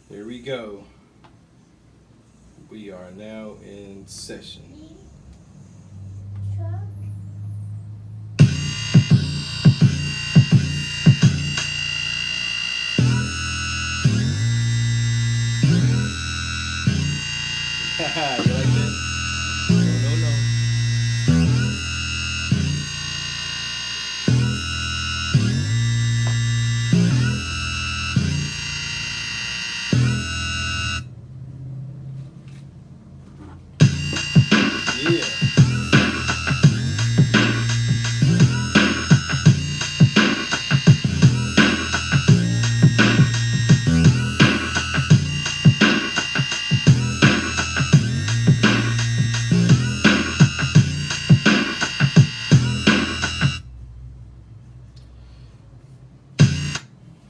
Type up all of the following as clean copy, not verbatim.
Here we go. We are now in session. You like that? No, no, no. Yeah.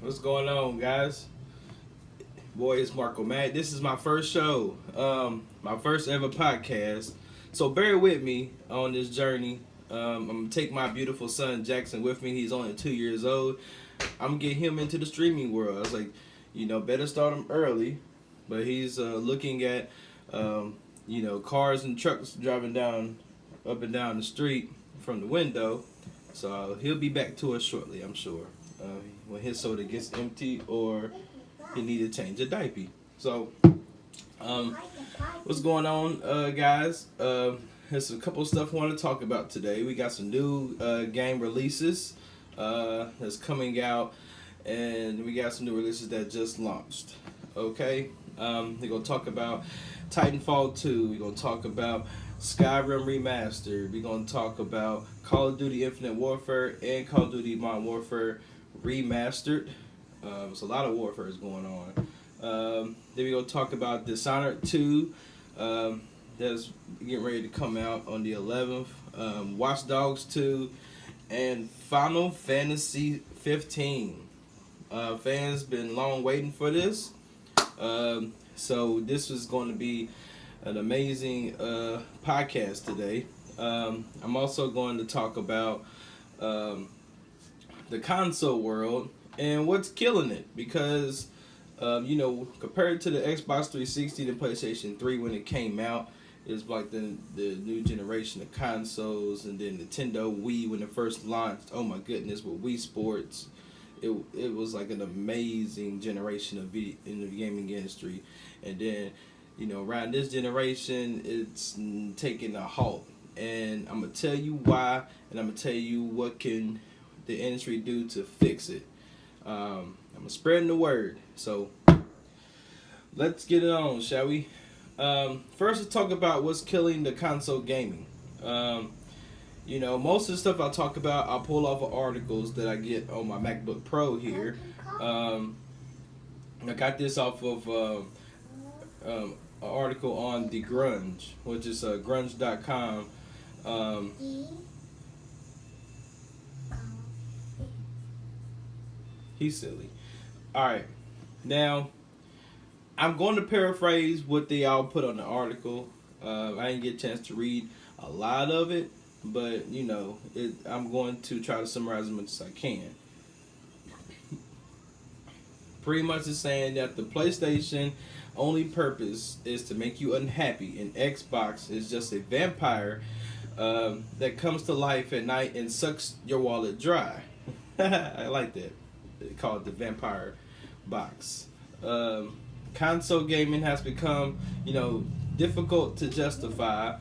What's going on, guys? Boy, it's Marco Matt. This is my first show, my first ever podcast. So bear with me on this journey. I'm gonna take my beautiful son Jackson with me. He's only 2 years old. I'm gonna get him into the streaming world. I was like, better start him early. But he's looking at, cars and trucks driving up and down the street from the window. So he'll be back to us shortly, I'm sure, when his soda gets empty or he need to change a diaper. So, what's going on, guys? There's a couple of stuff I want to talk about today. We got some new game releases that's coming out, and we got some new releases that just launched. Okay, we're gonna talk about Titanfall 2. We're gonna talk about Skyrim Remastered. We're gonna talk about Call of Duty Infinite Warfare and Call of Duty Modern Warfare Remastered. There's a lot of warfare going on. Then we're going to talk about Dishonored 2. That's getting ready to come out on the 11th. Watch Dogs 2. And Final Fantasy 15. Fans been long waiting for this. So this is going to be an amazing podcast today. I'm also going to talk about the console world and what's killing it, because compared to the Xbox 360 and PlayStation 3 when it came out, it's like the new generation of consoles. And then Nintendo Wii when it first launched, oh my goodness, with Wii Sports, it was like an amazing generation of in the gaming industry. And then around this generation, it's taking a halt, and I'm gonna tell you why, and I'm gonna tell you what can the industry do to fix it. I'm spreading the word. So let's get it on, shall we? First, let's talk about what's killing the console gaming. Most of the stuff I talk about, I'll pull off of articles that I get on my MacBook Pro here. I got this off of an article on The Grunge, which is grunge.com. He's silly. Alright. Now, I'm going to paraphrase what they all put on the article. I didn't get a chance to read a lot of it, but, I'm going to try to summarize as much as I can. Pretty much it's saying that the PlayStation only purpose is to make you unhappy, and Xbox is just a vampire that comes to life at night and sucks your wallet dry. I like that. They call it the vampire box. Console gaming has become, difficult to justify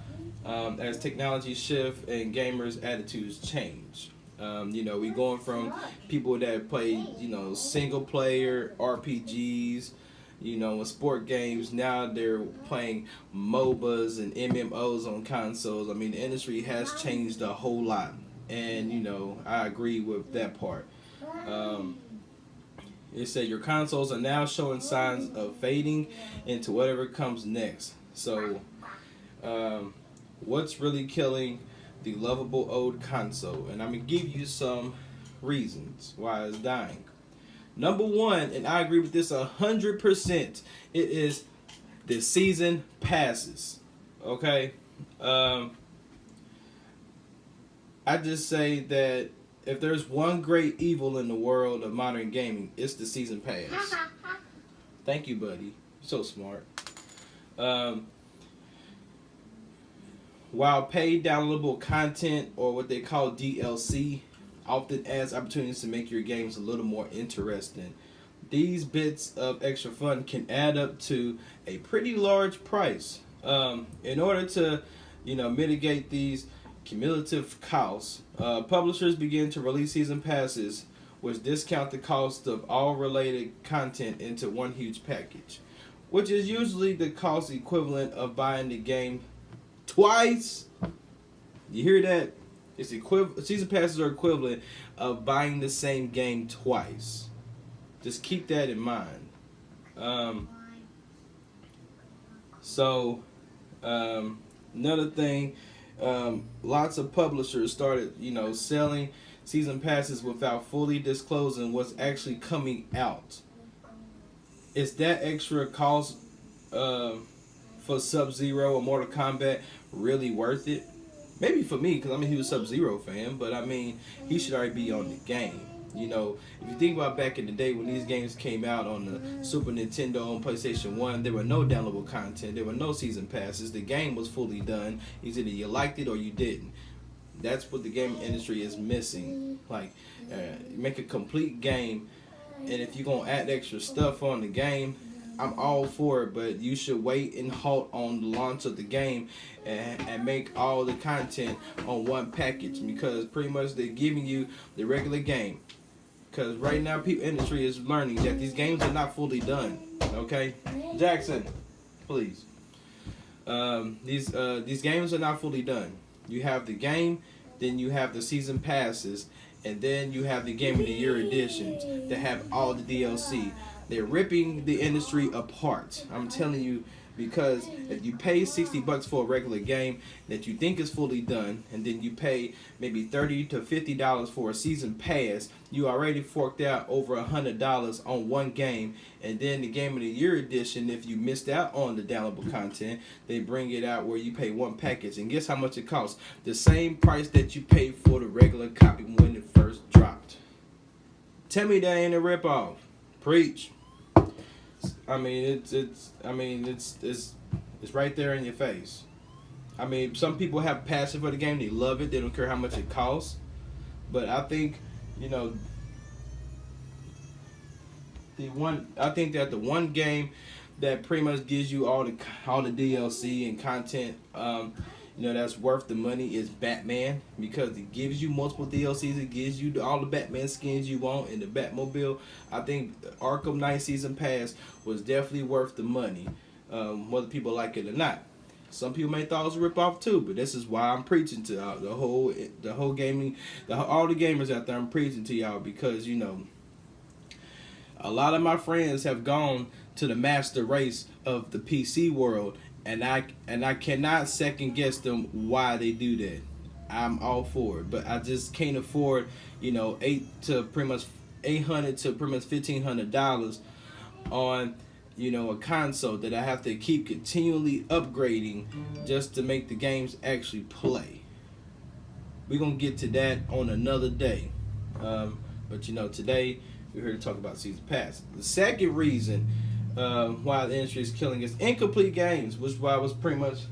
as technology shift and gamers' attitudes change. We going from people that play, single player RPGs, with sport games. Now they're playing MOBAs and MMOs on consoles. I mean, the industry has changed a whole lot, and I agree with that part. It said your consoles are now showing signs of fading into whatever comes next. So, what's really killing the lovable old console? And I'm going to give you some reasons why it's dying. Number one, and I agree with this 100%, it is the season passes. Okay? I just say that if there's one great evil in the world of modern gaming, it's the season pass. Thank you, buddy. So smart. Um, while paid downloadable content, or what they call DLC, often adds opportunities to make your games a little more interesting. These bits of extra fun can add up to a pretty large price. In order to, mitigate these cumulative costs, publishers begin to release season passes, which discount the cost of all related content into one huge package, which is usually the cost equivalent of buying the game twice. You hear that? It's equivalent. Season passes are equivalent of buying the same game twice. Just keep that in mind. Another thing, lots of publishers started, selling season passes without fully disclosing what's actually coming out. Is that extra cost for Sub-Zero or Mortal Kombat really worth it? Maybe for me, because I'm a huge Sub-Zero fan, but he should already be on the game. If you think about back in the day when these games came out on the Super Nintendo and PlayStation 1, there were no downloadable content, there were no season passes, the game was fully done. Either you liked it or you didn't. That's what the game industry is missing. Make a complete game, and if you're going to add extra stuff on the game, I'm all for it, but you should wait and halt on the launch of the game and make all the content on one package, because pretty much they're giving you the regular game. Because right now, people industry is learning that these games are not fully done. Okay, Jackson, please. These games are not fully done. You have the game, then you have the season passes, and then you have the Game of the Year editions that have all the DLC. They're ripping the industry apart. I'm telling you, because if you pay $60 for a regular game that you think is fully done, and then you pay maybe $30 to $50 for a season pass, you already forked out over $100 on one game. And then the Game of the Year edition, if you missed out on the downloadable content, they bring it out where you pay one package. And guess how much it costs? The same price that you paid for the regular copy when it first dropped. Tell me that ain't a ripoff. Preach. It's right there in your face. Some people have passion for the game. They love it. They don't care how much it costs. But I think, that the one game that pretty much gives you all the DLC and content, that's worth the money is Batman, because it gives you multiple DLCs. It gives you all the Batman skins you want in the Batmobile. I think the Arkham Knight Season Pass was definitely worth the money, whether people like it or not. Some people may thought it was a ripoff too, but this is why I'm preaching to the whole gaming, all the gamers out there. I'm preaching to y'all because a lot of my friends have gone to the master race of the PC world. And I cannot second guess them why they do that. I'm all for it, but I just can't afford $800 to pretty much $1,500 on a console that I have to keep continually upgrading just to make the games actually play. We're gonna get to that on another day, but today we're here to talk about Season Pass. The second reason why the industry is killing is incomplete games, which I was pretty much,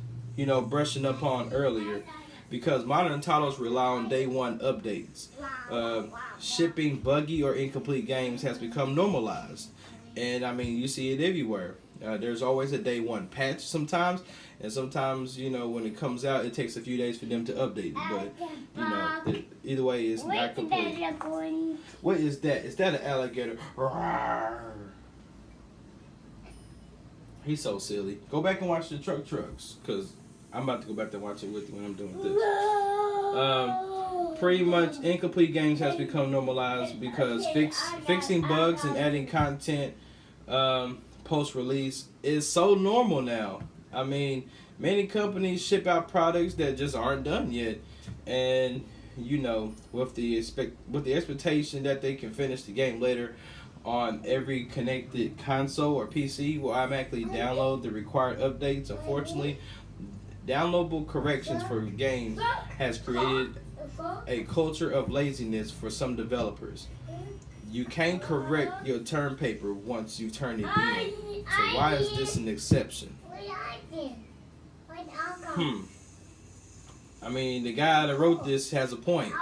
brushing up on earlier, because modern titles rely on day one updates. Shipping buggy or incomplete games has become normalized, and you see it everywhere. There's always a day one patch sometimes, and sometimes when it comes out, it takes a few days for them to update it. But either way, it's not complete. What is that? Is that an alligator? He's so silly. Go back and watch the trucks, because I'm about to go back and watch it with you when I'm doing this. Pretty much, incomplete games has become normalized because fixing bugs and adding content post-release is so normal now. Many companies ship out products that just aren't done yet, and with the expectation that they can finish the game later on every connected console or PC will automatically download the required updates. Unfortunately, downloadable corrections for games has created a culture of laziness for some developers. You can't correct your term paper once you turn it in. So why is this an exception? Hmm. I mean, the guy that wrote this has a point.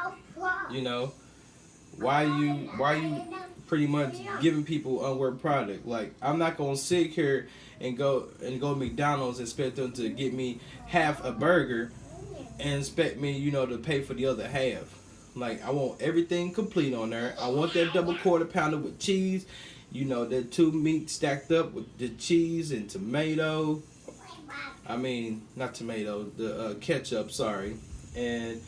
You know, why you pretty much giving people unworked product? Like, I'm not gonna sit here and go to McDonald's and expect them to get me half a burger and expect me, to pay for the other half. Like, I want everything complete on there. I want that double quarter pounder with cheese. The two meat stacked up with the cheese and tomato. I mean, not tomato, the ketchup, sorry. And,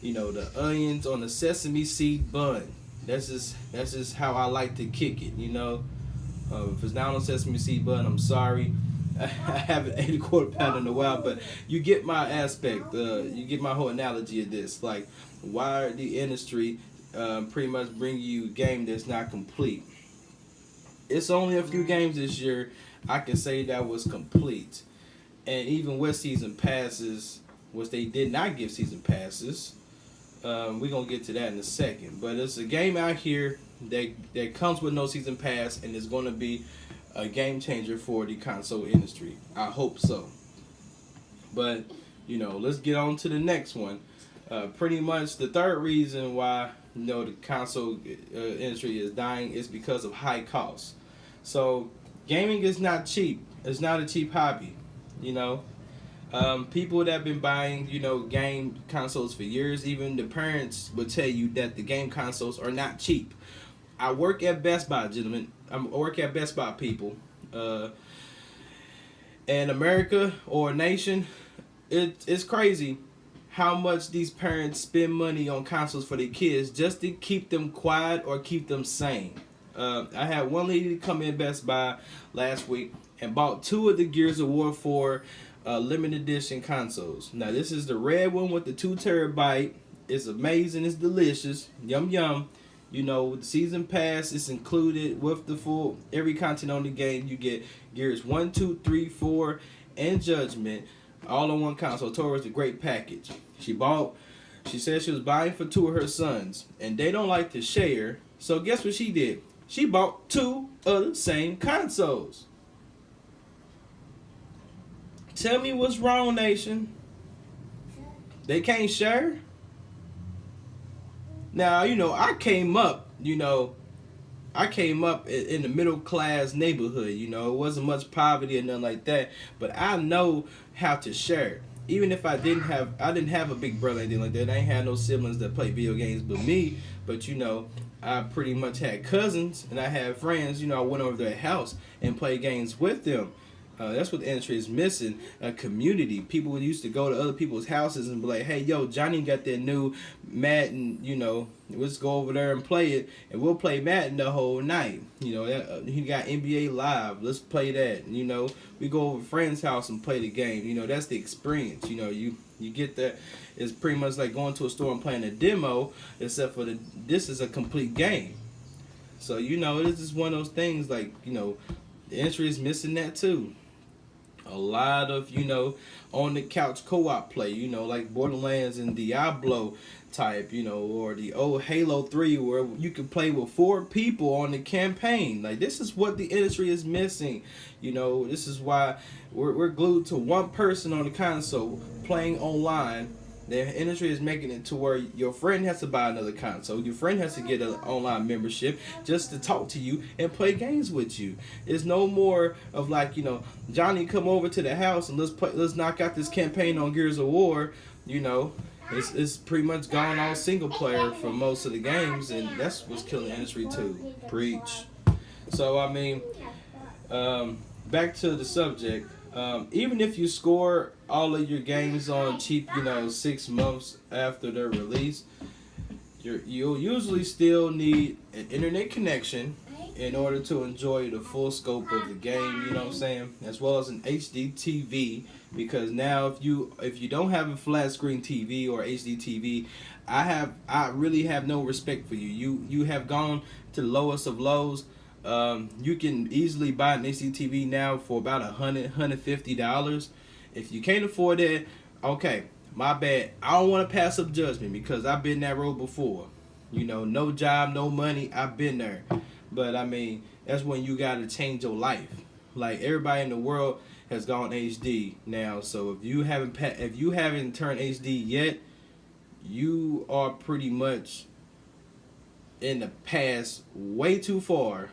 the onions on the sesame seed bun. That's just how I like to kick it, If it's not on sesame seed bun, I'm sorry. I haven't ate a quarter pounder in a while, but you get my aspect. You get my whole analogy of this. Like, why the industry pretty much bring you a game that's not complete? It's only a few games this year I can say that was complete. And even with season passes, which they did not give season passes, we're going to get to that in a second. But it's a game out here that comes with no season pass, and it's going to be a game changer for the console industry. I hope so. But, let's get on to the next one. Pretty much the third reason why, the console industry is dying is because of high costs. So, gaming is not cheap. It's not a cheap hobby. People that have been buying, game consoles for years, even the parents would tell you that the game consoles are not cheap. I work at Best Buy, gentlemen. I work at Best Buy, people. In America or nation, it's crazy how much these parents spend money on consoles for their kids just to keep them quiet or keep them sane. I had one lady come in Best Buy last week and bought 2 of the Gears of War 4 limited edition consoles. Now, this is the red one with the 2 terabyte. It's amazing. It's delicious. Yum, yum. The season pass is included with the full, every content on the game. You get Gears 1, 2, 3, 4, and Judgment all on one console. I told her it's a great package. She said she was buying for 2 of her sons, and they don't like to share. So guess what she did? She bought 2 of the same consoles. Tell me what's wrong, nation. They can't share? Now, I came up in the middle class neighborhood, it wasn't much poverty or nothing like that, but I know how to share. Even if I didn't have a big brother or anything like that. I ain't had no siblings that play video games but me, but I pretty much had cousins and I had friends, I went over to their house and played games with them. That's what the industry is missing, a community. People used to go to other people's houses and be like, hey, yo, Johnny got that new Madden, let's go over there and play it, and we'll play Madden the whole night. He got NBA Live, let's play that. We go over a friend's house and play the game. That's the experience. You get that. It's pretty much like going to a store and playing a demo, except for this is a complete game. So, this is one of those things like, the industry is missing that too. A lot of, on the couch co-op play, like Borderlands and Diablo type, or the old Halo 3 where you can play with 4 people on the campaign. Like, this is what the industry is missing. This is why we're glued to one person on the console playing online. The industry is making it to where your friend has to buy another console. Your friend has to get an online membership just to talk to you and play games with you. It's no more of like, Johnny, come over to the house and let's knock out this campaign on Gears of War. It's pretty much gone all single player for most of the games, and that's what's killing the industry too. Preach. So back to the subject. Even if you score all of your games on cheap, 6 months after their release, you'll usually still need an internet connection in order to enjoy the full scope of the game, you know what I'm saying? As well as an HD TV, because now if you don't have a flat screen TV or HD TV, I really have no respect for you. You have gone to the lowest of lows. You can easily buy an HD TV now for about $150. If you can't afford that, okay, my bad. I don't want to pass up judgment because I've been that road before. You know, no job, no money. I've been there, but I mean, that's when you gotta change your life. Like everybody in the world has gone HD now, so if you haven't turned HD yet, you are pretty much in the past way too far.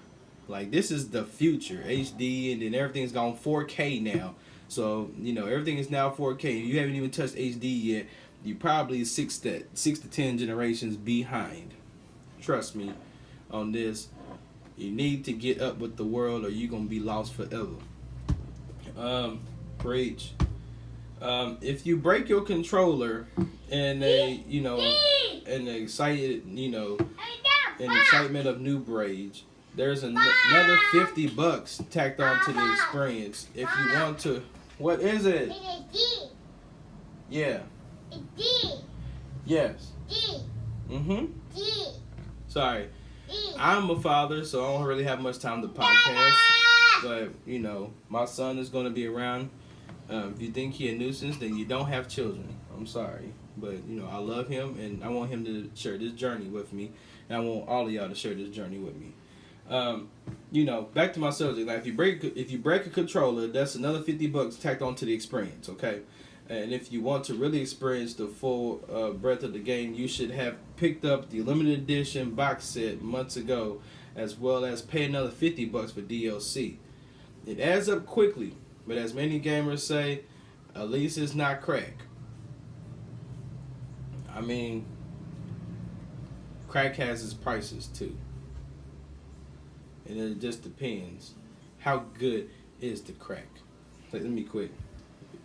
Like this is the future, HD, and then everything's gone 4K now. So you know everything is now 4K. You haven't even touched HD yet. You probably six to 10 generations behind. Trust me on this. You need to get up with the world, or you're gonna be lost forever. Preach. If you break your controller and in the excitement of new rage, there's another $50 tacked on to the experience. If you want to, what is it? Yeah. Yes. Sorry. I'm a father, so I don't really have much time to podcast. But, you know, my son is going to be around. If you think he a nuisance, then you don't have children. I'm sorry. But, you know, I love him, and I want him to share this journey with me. And I want all of y'all to share this journey with me. You know, back to my subject. Like, if you break a controller, that's another $50 tacked onto the experience, okay? And if you want to really experience the full breadth of the game, you should have picked up the limited edition box set months ago, as well as pay another $50 for DLC. It adds up quickly, but as many gamers say, at least it's not crack. I mean, crack has its prices too. And it just depends. How good is the crack? Let me quit.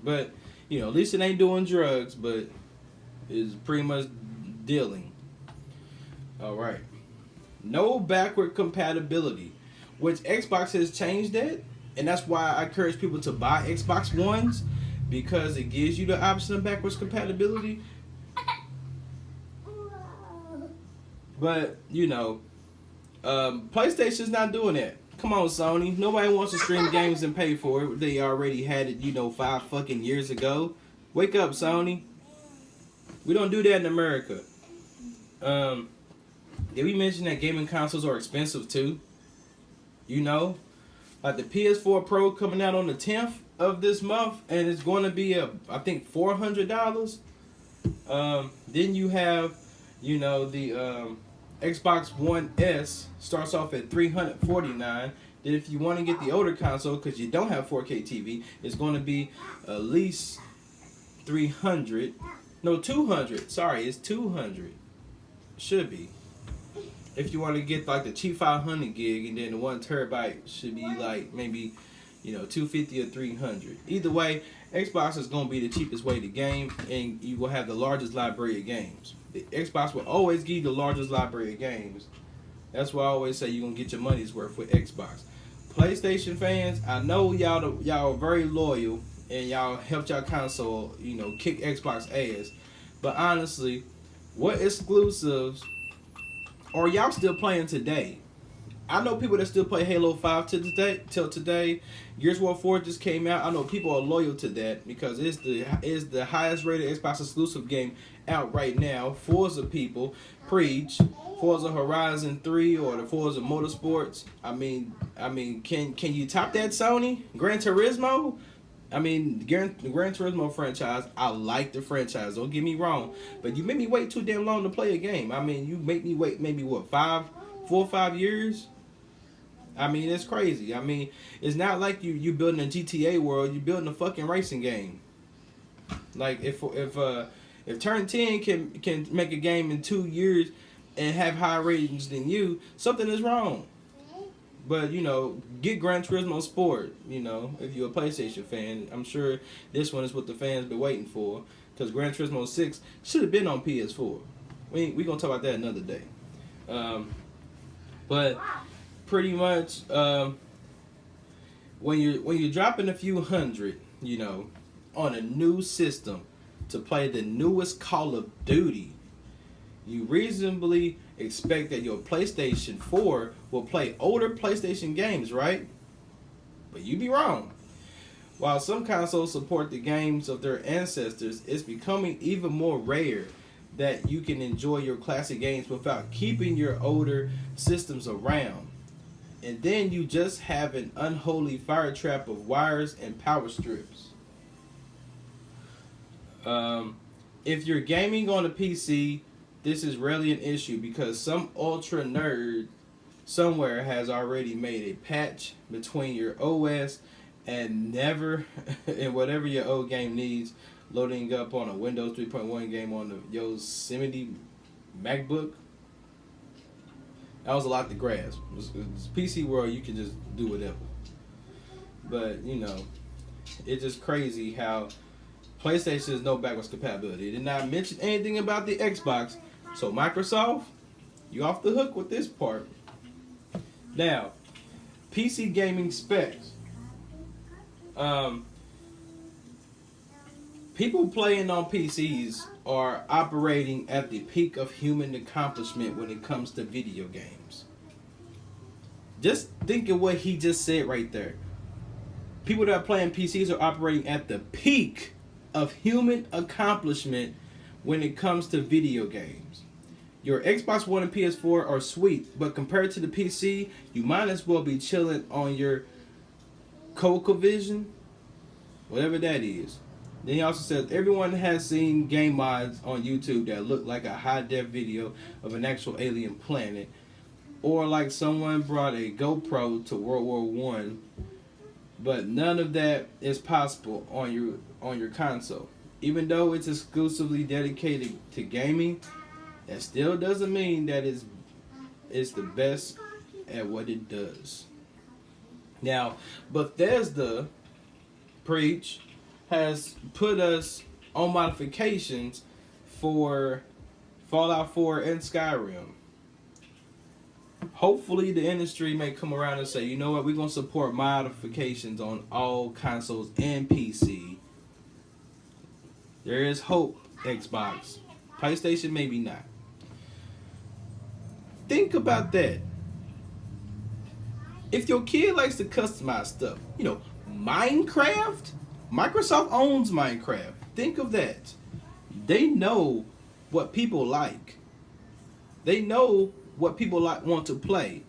But, you know, at least it ain't doing drugs, but it's pretty much dealing. Alright. No backward compatibility. Which Xbox has changed that. And that's why I encourage people to buy Xbox Ones. Because it gives you the option of backwards compatibility. But, you know, PlayStation's not doing that. Come on, Sony. Nobody wants to stream games and pay for it. They already had it, 5 fucking years ago. Wake up, Sony. We don't do that in America. Did we mention that gaming consoles are expensive too? You know? Like the PS4 Pro coming out on the 10th of this month, and it's going to be I think $400. Then you have, the Xbox One S starts off at $349. Then if you want to get the older console, because you don't have 4K TV, it's going to be at least $300. No, $200. Sorry, it's $200. Should be. If you want to get like the cheap 500 gig, and then the 1 terabyte should be like maybe, $250 or $300. Either way, Xbox is going to be the cheapest way to game, and you will have the largest library of games. The Xbox will always give you the largest library of games. That's why I always say you're going to get your money's worth with Xbox. PlayStation fans, I know y'all are very loyal, and y'all helped y'all console, kick Xbox ass. But honestly, what exclusives are y'all still playing today? I know people that still play Halo 5 till today. Gears of War 4 just came out. I know people are loyal to that because it's the highest rated Xbox exclusive game out right now. Forza people preach. Forza Horizon 3 or the Forza Motorsports. I mean, can you top that, Sony? Gran Turismo? I mean, the Gran Turismo franchise, I like the franchise, don't get me wrong. But you make me wait too damn long to play a game. I mean, you make me wait maybe, 4 or 5 years? I mean, it's crazy. I mean, it's not like you building a GTA world, you're building a fucking racing game. Like, if Turn 10 can make a game in 2 years and have higher ratings than you, something is wrong. But, get Gran Turismo Sport, if you're a PlayStation fan. I'm sure this one is what the fans been waiting for. Because Gran Turismo 6 should have been on PS4. We going to talk about that another day. But pretty much, when you're dropping a few hundred, on a new system to play the newest Call of Duty, you reasonably expect that your PlayStation 4 will play older PlayStation games, right? But you be wrong. While some consoles support the games of their ancestors, it's becoming even more rare that you can enjoy your classic games without keeping your older systems around. And then you just have an unholy fire trap of wires and power strips. Um, if you're gaming on a PC, this is rarely an issue because some ultra nerd somewhere has already made a patch between your OS and never and whatever your old game needs loading up on a Windows 3.1 game on the Yosemite MacBook. That was a lot to grasp. It's PC world, you can just do whatever. But, you know, it's just crazy how PlayStation has no backwards compatibility. It did not mention anything about the Xbox. So Microsoft, you off the hook with this part. Now, PC gaming specs. People playing on PCs are operating at the peak of human accomplishment when it comes to video games. Just think of what he just said right there. People that are playing PCs are operating at the peak of human accomplishment when it comes to video games. Your Xbox One and PS4 are sweet, but compared to the PC, you might as well be chilling on your ColecoVision, whatever that is. Then he also says everyone has seen game mods on YouTube that look like a high-def video of an actual alien planet, or like someone brought a GoPro to World War One. But none of that is possible on your console. Even though it's exclusively dedicated to gaming, that still doesn't mean that it's the best at what it does. Now, Bethesda, preach, has put us on modifications for Fallout 4 and Skyrim. Hopefully the industry may come around and say, you know what, we're going to support modifications on all consoles and PC. There is hope, Xbox. PlayStation, maybe not. Think about that. If your kid likes to customize stuff, you know, Minecraft, Microsoft owns Minecraft. Think of that. They know what people like. They know what people want to play.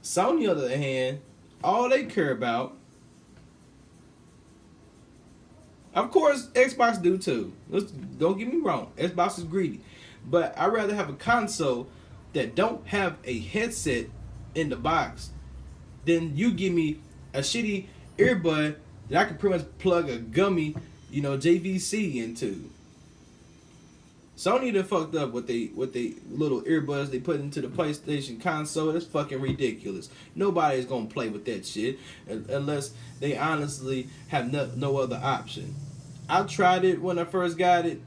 Sony, on the other hand, all they care about, of course, Xbox do too. Don't get me wrong, Xbox is greedy, but I'd rather have a console that don't have a headset in the box than you give me a shitty earbud that I can pretty much plug a gummy, JVC into. Sony done fucked up with they little earbuds they put into the PlayStation console. That's fucking ridiculous. Nobody's gonna play with that shit unless they honestly have no other option. I tried it when I first got it,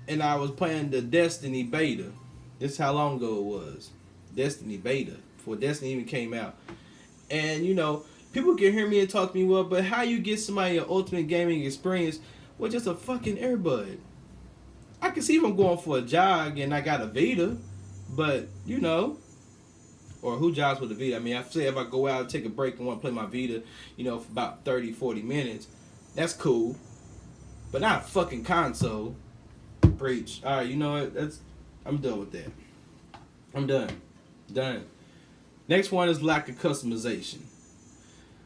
and I was playing the Destiny beta. This is how long ago it was. Destiny beta, before Destiny even came out. And people can hear me and talk to me, well, but how you get somebody an ultimate gaming experience with just a fucking earbud? I can see if I'm going for a jog and I got a Vita, but or who jogs with a Vita? I mean, I say if I go out and take a break and want to play my Vita, for about 30, 40 minutes, that's cool. But not a fucking console. Preach. All right, you know what? I'm done with that. I'm done. Next one is lack of customization.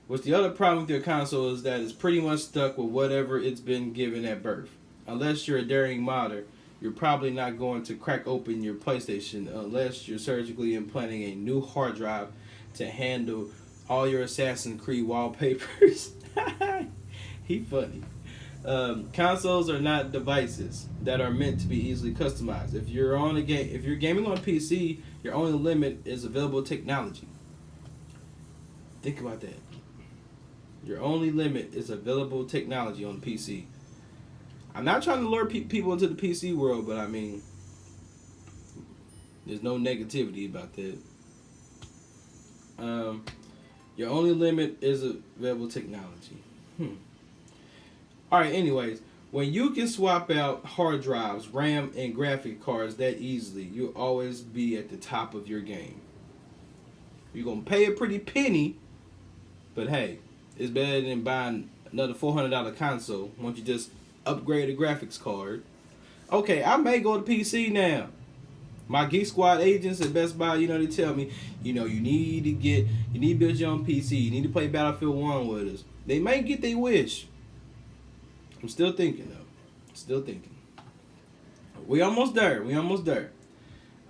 What's the other problem with your console is that it's pretty much stuck with whatever it's been given at birth. Unless you're a daring modder, you're probably not going to crack open your PlayStation unless you're surgically implanting a new hard drive to handle all your Assassin's Creed wallpapers. He funny. Consoles are not devices that are meant to be easily customized. If you're gaming on a PC, your only limit is available technology. Think about that. Your only limit is available technology on the PC. I'm not trying to lure people into the PC world, but I mean, there's no negativity about that. Your only limit is available technology. Alright, anyways, when you can swap out hard drives, RAM, and graphic cards that easily, you'll always be at the top of your game. You're going to pay a pretty penny, but hey, it's better than buying another $400 console once you just upgrade a graphics card. Okay, I may go to PC now. My Geek Squad agents at Best Buy, they tell me, you need to build your own PC. You need to play Battlefield 1 with us. They may get their wish. I'm still thinking, though. Still thinking. We almost there.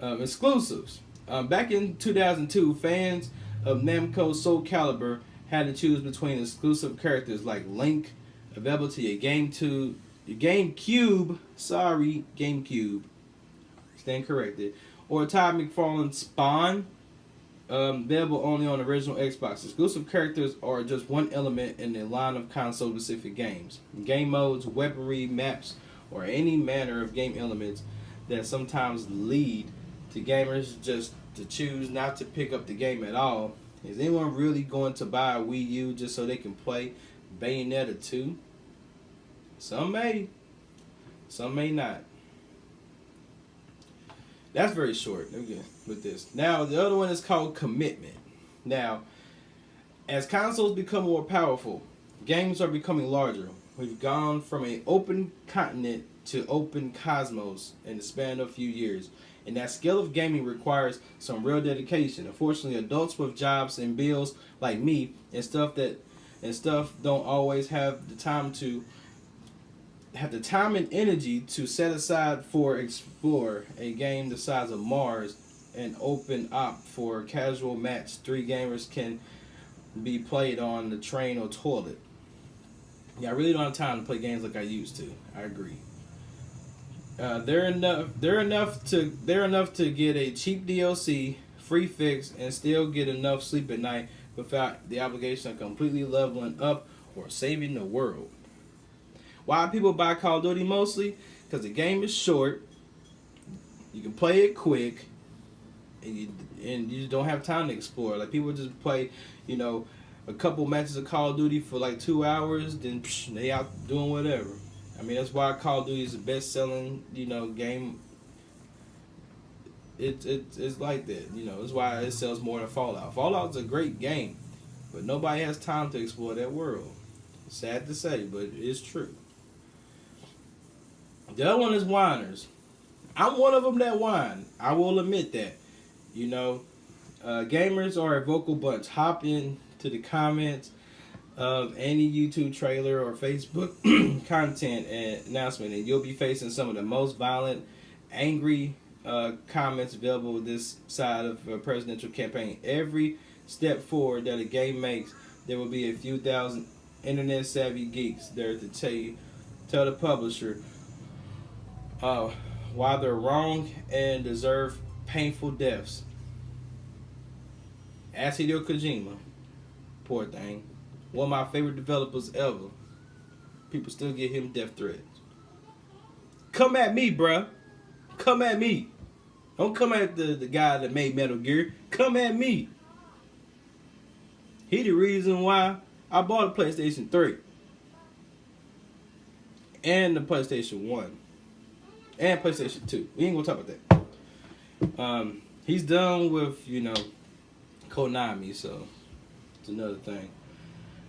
Exclusives. Back in 2002, fans of Namco Soul Calibur had to choose between exclusive characters like Link, available to your GameCube, stand corrected, or Todd McFarlane's Spawn, available only on the original Xbox. Exclusive characters are just one element in the line of console-specific games. Game modes, weaponry, maps, or any manner of game elements that sometimes lead to gamers just to choose not to pick up the game at all. Is anyone really going to buy a Wii U just so they can play Bayonetta 2? Some may. Some may not. That's very short with this. Now, the other one is called commitment. Now, as consoles become more powerful, games are becoming larger. We've gone from an open continent to open cosmos in the span of a few years. And that scale of gaming requires some real dedication. Unfortunately, adults with jobs and bills like me and stuff don't always have the time and energy to set aside for explore a game the size of Mars and open op for a casual match 3 gamers can be played on the train or toilet. Yeah, I really don't have time to play games like I used to. I agree. They're enough to get a cheap DLC, free fix, and still get enough sleep at night without the obligation of completely leveling up or saving the world. Why people buy Call of Duty mostly? Because the game is short, you can play it quick, and you don't have time to explore. Like people just play, a couple matches of Call of Duty for like 2 hours, then they out doing whatever. I mean, that's why Call of Duty is the best-selling, game. It's like that, That's why it sells more than Fallout. Fallout's a great game, but nobody has time to explore that world. Sad to say, but it's true. The other one is whiners. I'm one of them that whine. I will admit that. Gamers are a vocal bunch. Hop into the comments of any YouTube trailer or Facebook content and announcement, and you'll be facing some of the most violent, angry comments available with this side of a presidential campaign. Every step forward that a game makes, there will be a few thousand internet savvy geeks there to tell the publisher why they're wrong and deserve painful deaths. Ask Hideo Kojima, poor thing. One of my favorite developers ever. People still give him death threats. Come at me, bruh. Come at me. Don't come at the guy that made Metal Gear. Come at me. He the reason why I bought a PlayStation 3. And the PlayStation 1. And PlayStation 2. We ain't gonna talk about that. He's done with, Konami, so it's another thing.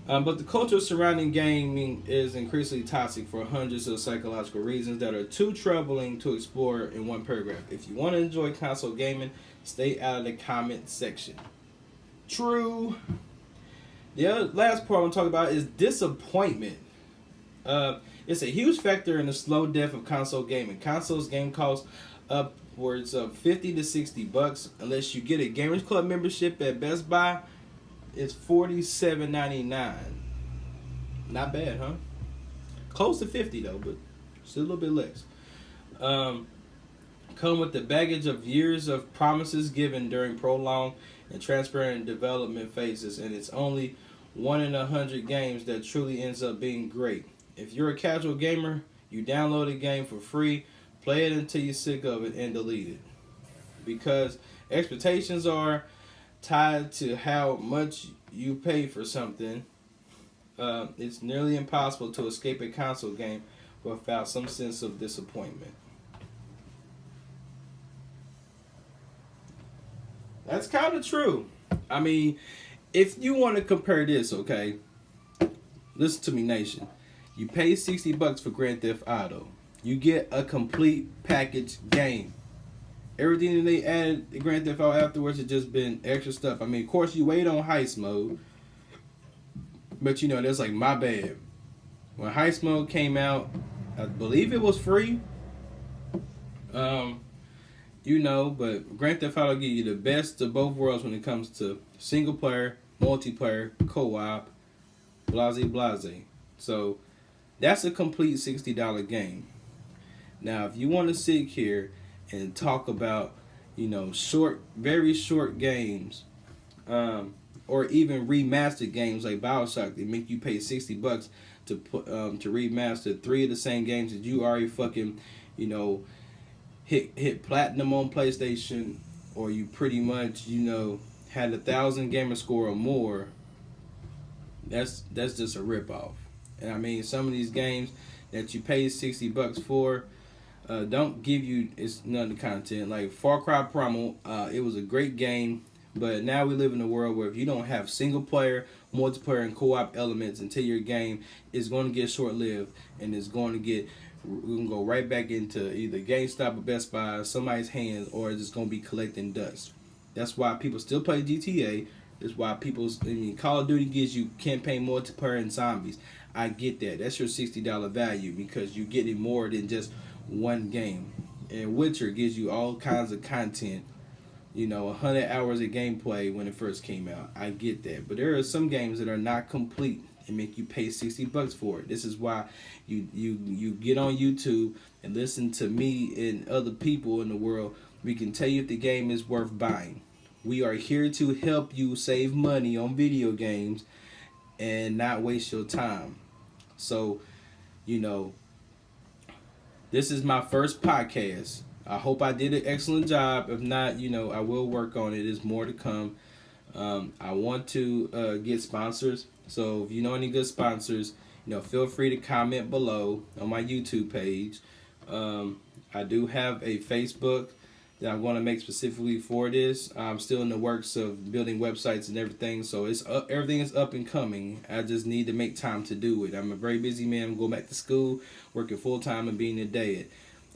But the culture surrounding gaming is increasingly toxic for hundreds of psychological reasons that are too troubling to explore in one paragraph. If you want to enjoy console gaming, stay out of the comment section. True. The last part I want to talk about is disappointment. It's a huge factor in the slow death of console gaming. Consoles game costs upwards of $50 to $60 unless you get a Gamers Club membership at Best Buy. It's $47.99. Not bad, huh? Close to $50 though, but still a little bit less. Come with the baggage of years of promises given during prolonged and transparent development phases, and it's only 1 in 100 games that truly ends up being great. If you're a casual gamer, you download a game for free, play it until you're sick of it, and delete it. Because expectations are tied to how much you pay for something, it's nearly impossible to escape a console game without some sense of disappointment. That's kind of true. I mean, if you want to compare this, okay, listen to me, nation. You pay $60 for Grand Theft Auto. You get a complete package game. Everything that they added to Grand Theft Auto afterwards has just been extra stuff. I mean, of course, you wait on heist mode, but that's like my bad. When heist mode came out, I believe it was free. Um, but Grand Theft Auto give you the best of both worlds when it comes to single player, multiplayer, co-op, blase blase. So that's a complete $60 game. Now, if you want to sit here and talk about, short, very short games, or even remastered games like Bioshock, they make you pay $60 to put to remaster three of the same games that you already fucking, hit platinum on PlayStation, or you pretty much, had 1,000 gamer score or more. That's just a ripoff. And I mean, some of these games that you pay $60 for don't give you none of the content. Like Far Cry Primal, it was a great game, but now we live in a world where if you don't have single player, multiplayer, and co-op elements into your game, it's going to get short lived, and it's going to get we're gonna go right back into either GameStop or Best Buy, somebody's hands, or it's just gonna be collecting dust. That's why people still play GTA. That's why Call of Duty gives you campaign multiplayer and zombies. I get that. That's your $60 value because you're getting more than just one game. And Witcher gives you all kinds of content. 100 hours of gameplay when it first came out. I get that. But there are some games that are not complete and make you pay $60 for it. This is why you get on YouTube and listen to me and other people in the world. We can tell you if the game is worth buying. We are here to help you save money on video games and not waste your time. So, this is my first podcast. I hope I did an excellent job. If not, I will work on it. There's more to come. I want to get sponsors. So if you know any good sponsors, feel free to comment below on my YouTube page. I do have a Facebook that I'm going to make specifically for this. I'm still in the works of building websites and everything, so everything is up and coming. I just need to make time to do it. I'm a very busy man. I'm going back to school, working full time, and being a dad.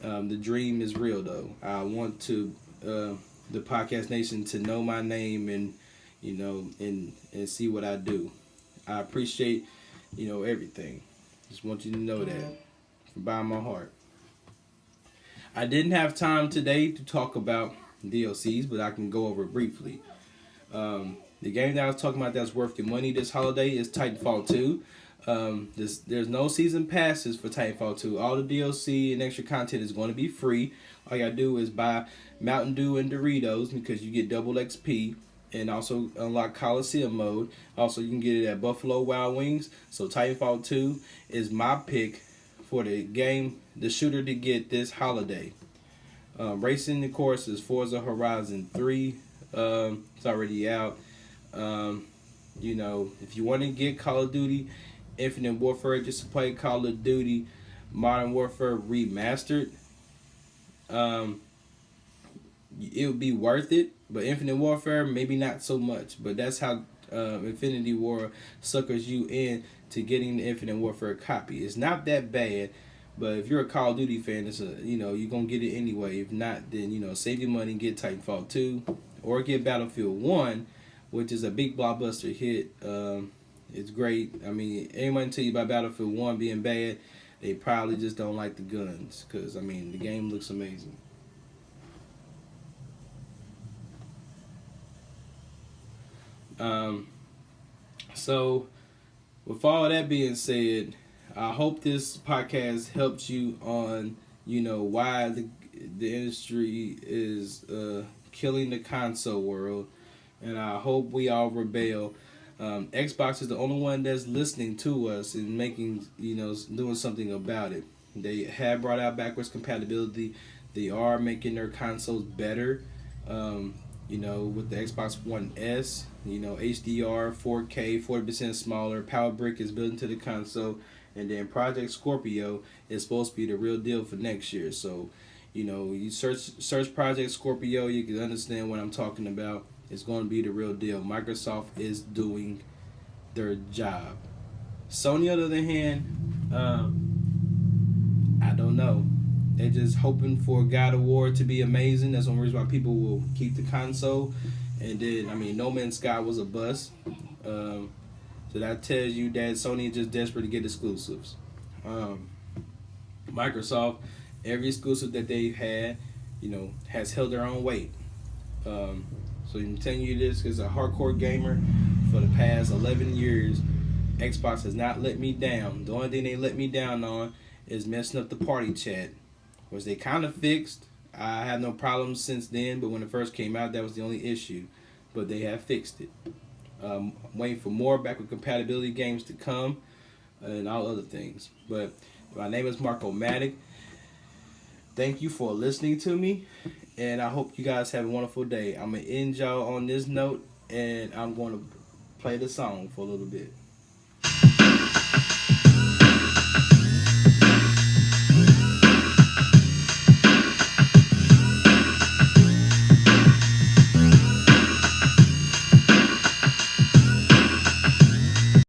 The dream is real, though. I want to the Podcast Nation to know my name and and see what I do. I appreciate everything. Just want you to know that from bottom of my heart. I didn't have time today to talk about DLCs, but I can go over it briefly. The game that I was talking about that's worth your money this holiday is Titanfall 2. There's no season passes for Titanfall 2. All the DLC and extra content is going to be free. All you gotta do is buy Mountain Dew and Doritos because you get double XP, and also unlock Coliseum mode. Also, you can get it at Buffalo Wild Wings. So Titanfall 2 is my pick for the game, the shooter to get this holiday. Racing, of course, is Forza Horizon 3. It's already out. If you want to get Call of Duty Infinite Warfare just to play Call of Duty Modern Warfare Remastered, it would be worth it. But Infinite Warfare, maybe not so much. But that's how Infinity War suckers you in to getting the Infinite Warfare copy. It's not that bad, but if you're a Call of Duty fan, you're gonna get it anyway. If not, then save your money and get Titanfall 2, or get Battlefield 1, which is a big blockbuster hit. It's great. I mean, anyone tell you about Battlefield 1 being bad, they probably just don't like the guns, because the game looks amazing. So with all that being said, I hope this podcast helps you on why the industry is killing the console world, and I hope we all rebel. Xbox is the only one that's listening to us and making doing something about it. They have brought out backwards compatibility. They are making their consoles better. With the Xbox One S, HDR, 4K, 40% smaller. Power Brick is built into the console, and then Project Scorpio is supposed to be the real deal for next year. So, you search Project Scorpio, you can understand what I'm talking about. It's going to be the real deal. Microsoft is doing their job. Sony, on the other hand, I I don't know. They're just hoping for God of War to be amazing. That's one reason why people will keep the console. And then, I mean, No Man's Sky was a bust. Um, so that tells you that Sony is just desperate to get exclusives. Um, Microsoft, every exclusive that they've had, has held their own weight. So I'm telling you this as a hardcore gamer for the past 11 years. Xbox has not let me down. The only thing they let me down on is messing up the party chat, which they kind of fixed. I have no problems since then, but when it first came out, that was the only issue. But they have fixed it. I'm waiting for more backward compatibility games to come and all other things. But my name is Marco Matic. Thank you for listening to me, and I hope you guys have a wonderful day. I'm going to end y'all on this note, and I'm going to play the song for a little bit.